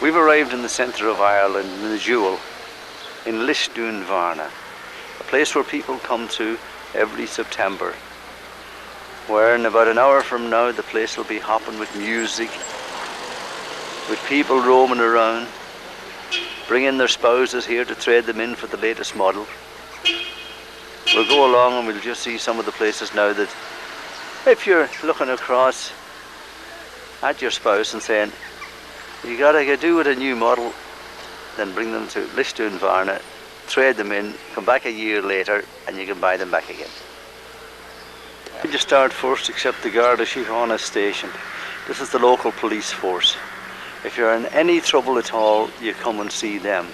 We've arrived in the centre of Ireland, in the Jewel, in Lisdoonvarna, a place where people come to every September, where in about an hour from now the place will be hopping with music, with people roaming around, bringing their spouses here to trade them in for the latest model. We'll go along and we'll just see some of the places now that if you're looking across at your spouse and saying, you gotta do with a new model, then bring them to Lisdoonvarna, trade them in, come back a year later and you can buy them back again. You start first except the Garda Síochána station. This is the local police force. If you're in any trouble at all, you come and see them.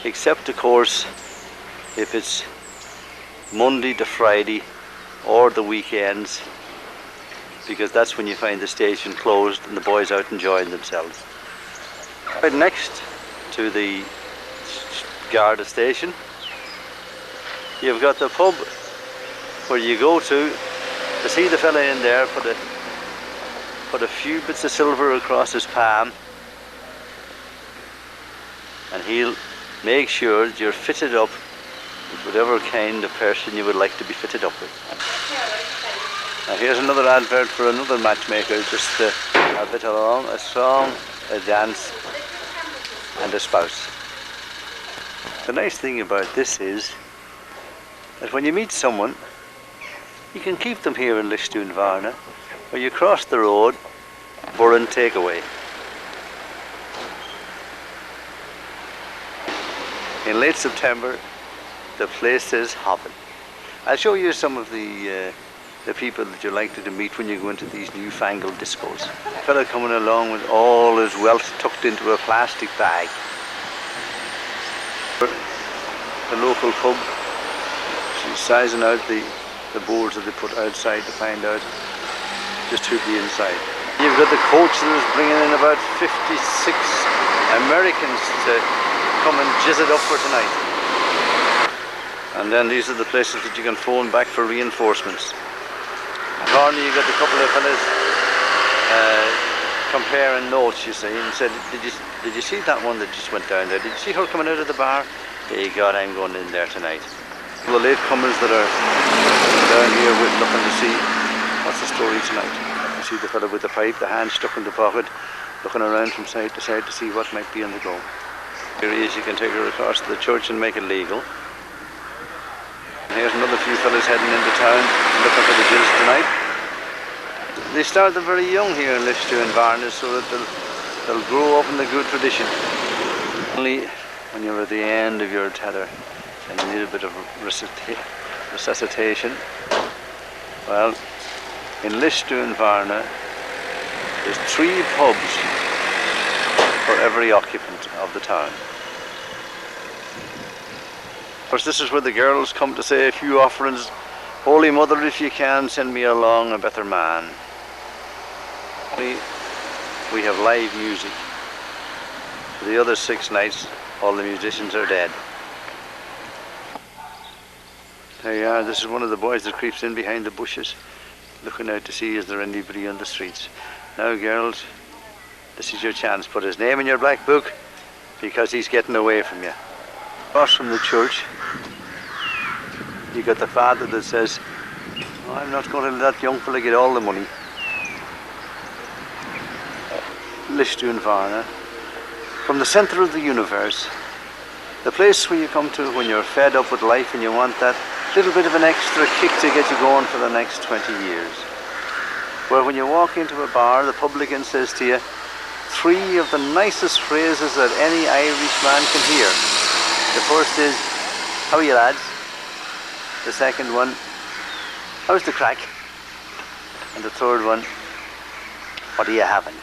Except of course if it's Monday to Friday or the weekends, because that's when you find the station closed and the boys out enjoying themselves. Right next to the Garda station, you've got the pub where you go to see the fella in there put a few bits of silver across his palm, and he'll make sure that you're fitted up with whatever kind of person you would like to be fitted up with. Now here's another advert for another matchmaker, just a bit along, a song, a dance and a spouse. The nice thing about this is that when you meet someone, you can keep them here in Lisdoonvarna, or you cross the road, Burren Takeaway. In late September, the place is hopping. I'll show you some of the people that you're likely to meet when you go into these newfangled discos. A fella coming along with all his wealth tucked into a plastic bag. The local pub, she's sizing out the boards that they put outside to find out just who'd be inside. You've got the coach that is bringing in about 56 Americans to come and jizz it up for tonight. And then these are the places that you can phone back for reinforcements. Corner, you got a couple of fellas comparing notes, you see, and said, did you see that one that just went down there? Did you see her coming out of the bar? Hey God, I'm going in there tonight. The latecomers that are down here looking to see what's the story tonight. You see the fella with the pipe, the hand stuck in the pocket, looking around from side to side to see what might be on the go. Here he is, you can take her across to the church and make it legal. And here's another few fellas heading into town looking for the jizz tonight. They start them very young here in Lisdoonvarna so that they'll grow up in the good tradition. Only when you're at the end of your tether and you need a bit of resuscitation, well, in Lisdoonvarna there's 3 pubs for every occupant of the town. Of course, this is where the girls come to say a few offerings. Holy Mother, if you can, send me along a better man. We have live music. For the other 6 nights, all the musicians are dead. There you are, this is one of the boys that creeps in behind the bushes, looking out to see is there anybody on the streets. Now girls, this is your chance. Put his name in your black book, because he's getting away from you. Across from the church, you got the father that says, oh, I'm not going to let that young fella get all the money. Lisdoonvarna, from the centre of the universe, the place where you come to when you're fed up with life and you want that little bit of an extra kick to get you going for the next 20 years. Where when you walk into a bar, the publican says to you 3 of the nicest phrases that any Irishman can hear. The first is, how are you lads? The second one, how's the crack? And the third one, what are you having?